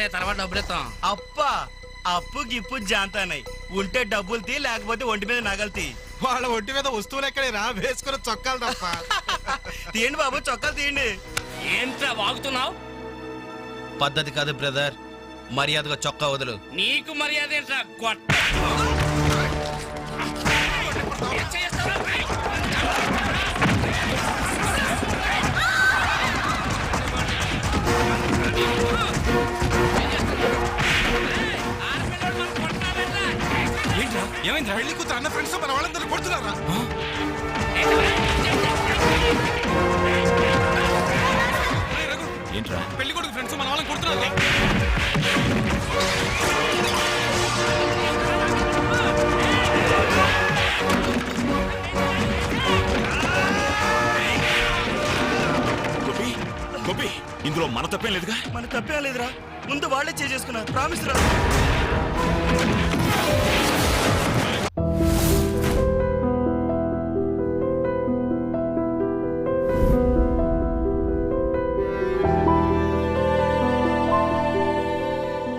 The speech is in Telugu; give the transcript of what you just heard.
సర్లే తర్వాత డబ్బులు ఇస్తాం. అప్పా అప్పు గిప్పు జాంతానాయి. ఉంటే డబ్బులు తీ, లేకపోతే ఒంటి మీద నగలు తీ. వాళ్ళ ఒంటి మీద వస్తువులు ఎక్కడేరా, వేసుకున్న చొక్కాలు తప్ప. తీయండి బాబు, చొక్కాలు తీయండి. ఏంట్రా వాగుతున్నావు? పద్ధతి కాదు బ్రదర్, మర్యాదగా చొక్కా వదులు. నీకు మర్యాద ఏంట్రా గొట్ట? ఏమైంది? పెళ్లి కూతురు అన్న ఫ్రెండ్స్ మన వాళ్ళందరూ కొడుతున్నారా? ఏంట్రా పెళ్లి కొడుకు ఫ్రెండ్స్ మన వాళ్ళని కొడుతున్నారా? గోపి, ఇందులో మన తప్పేం లేదుగా? మన తప్పేం లేదురా, ముందు వాళ్ళే చేసుకున్నారు. ప్రామిస్ రా.